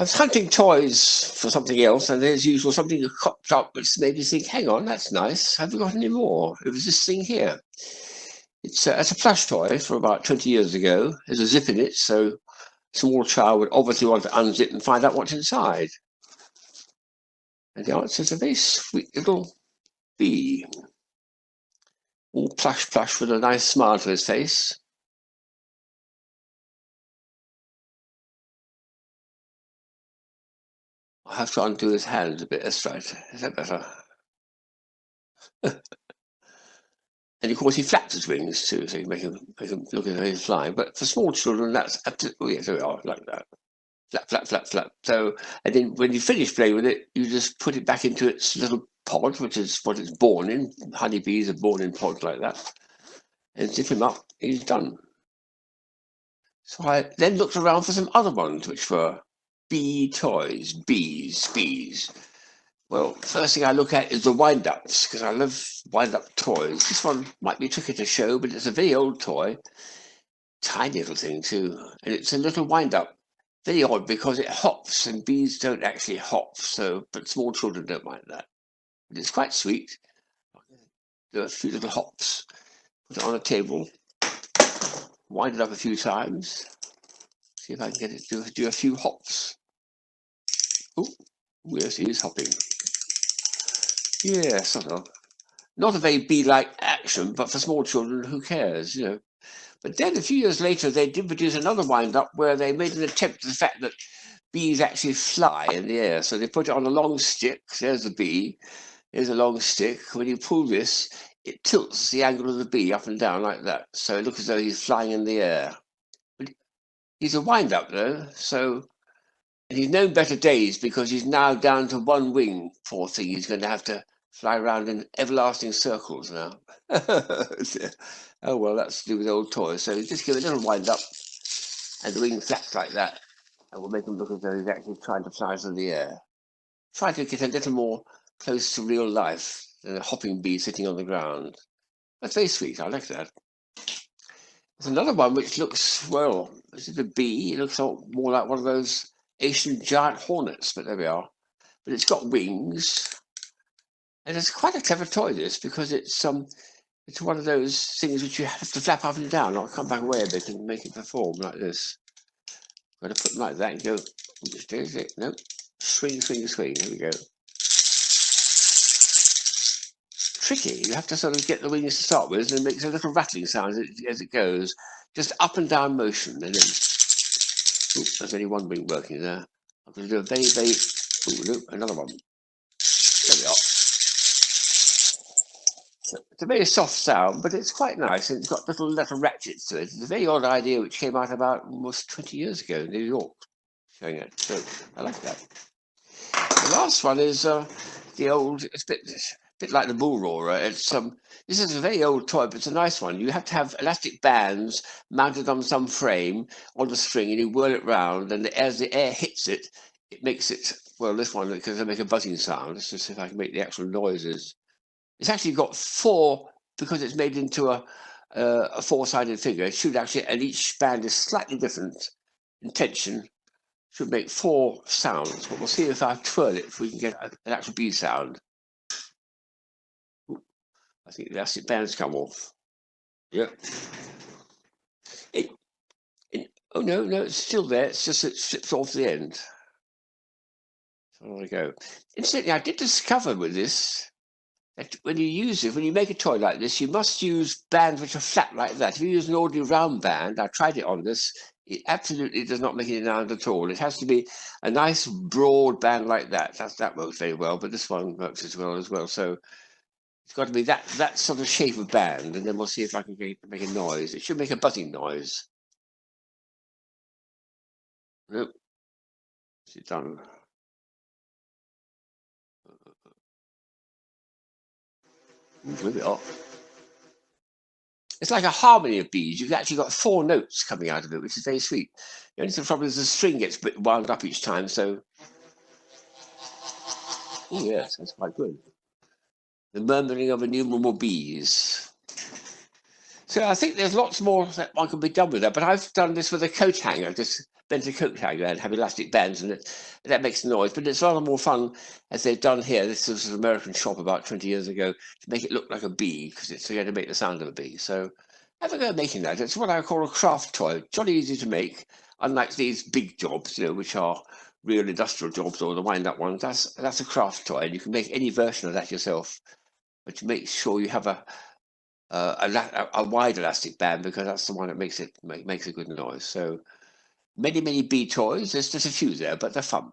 I was hunting toys for something else, and as usual, something cropped up which made me think, hang on, that's nice. Have you got any more? It was this thing here. It's a plush toy from about 20 years ago. There's a zip in it, so a small child would obviously want to unzip and find out what's inside. And the answer is a very sweet little bee. All plush with a nice smile to his face. I'll have to undo his hands a bit. That's right. Is that better? And of course, he flaps his wings too, so you make him look as though he's flying. But for small children, that's absolutely, oh yes, there we are, like that. Flap, flap, flap, flap. So, and then when you finish playing with it, you just put it back into its little pod, which is what it's born in. Honeybees are born in pods like that. And zip him up, he's done. So I then looked around for some other ones, which were bee toys, bees. Well, first thing I look at is the wind-ups, because I love wind-up toys. This one might be tricky to show, but it's a very old toy. Tiny little thing too. And it's a little wind-up. Very odd because it hops, and bees don't actually hop, so but small children don't mind that. But it's quite sweet. There are a few little hops. Put it on a table. Wind it up a few times. See if I can get it to do a few hops. Oh, yes, he is hopping. Yeah, sort of. Not a very bee-like action, but for small children, who cares, you know? But then a few years later, they did produce another wind-up where they made an attempt at the fact that bees actually fly in the air. So they put it on a long stick. There's the bee. There's a long stick. When you pull this, it tilts the angle of the bee up and down like that. So it looks as though he's flying in the air. But he's a wind-up, though. So and he's known better days because he's now down to one wing. Poor thing. He's going to have to fly around in everlasting circles now. Oh, well, that's to do with old toys. So just give it a little wind up and the wing flaps like that. And we'll make him look as though he's actually trying to fly through the air. Try to get a little more close to real life than a hopping bee sitting on the ground. That's very sweet. I like that. There's another one which looks, well, is it a bee? It looks more like one of those Asian giant hornets, but there we are. But it's got wings. And it's quite a clever toy, this, because it's one of those things which you have to flap up and down. I'll come back away a bit and make it perform like this. I'm going to put them like that and go, which is it? No, swing. Here we go. Tricky. You have to sort of get the wings to start with, and it makes a little rattling sound as it goes. Just up and down motion, and then. Oops, there's only one wing working there. I'm going to do a very. Ooh, look, another one. There we are. It's a very soft sound, but it's quite nice, and it's got little ratchets to it. It's a very odd idea which came out about almost 20 years ago in New York, showing it. So I like that. The last one is the old. It's a bit like the bull roarer. It's this is a very old toy, but it's a nice one. You have to have elastic bands mounted on some frame on the string, and you whirl it round, and as the air hits it, it makes it. Well, this one because they make a buzzing sound. Let's just see if I can make the actual noises. It's actually got four because it's made into a four-sided figure. It should actually, and each band is slightly different in tension. Should make four sounds, but we'll see if I twirl it if we can get an actual bee sound. Ooh, I think the elastic band's come off. Yep. Oh no, it's still there. It's just it slips off the end. So there we go. Incidentally, I did discover with this that when you make a toy like this, you must use bands which are flat like that. If you use an ordinary round band, I tried it on this, it absolutely does not make any sound at all. It has to be a nice broad band like that. That works very well, but this one works as well. So it's got to be that sort of shape of band, and then we'll see if I can make a noise. It should make a buzzing noise. Nope. It's done. Move it off. It's like a harmony of bees. You've actually got four notes coming out of it, which is very sweet. The only problem is the string gets a bit wound up each time, so. Oh, yes, that's quite good. The murmuring of innumerable bees. So I think there's lots more that one can be done with that, but I've done this with a coat hanger, just bent a coat hanger and have elastic bands, and that makes noise. But it's rather more fun, as they've done here. This was an American shop about 20 years ago to make it look like a bee, because it's going to make the sound of a bee. So have a go at making that. It's what I call a craft toy. Jolly easy to make, unlike these big jobs, which are real industrial jobs or the wind-up ones. That's a craft toy, and you can make any version of that yourself. But to make sure you have a wide elastic band, because that's the one that makes a good noise. So many bee toys. There's just a few there, but they're fun.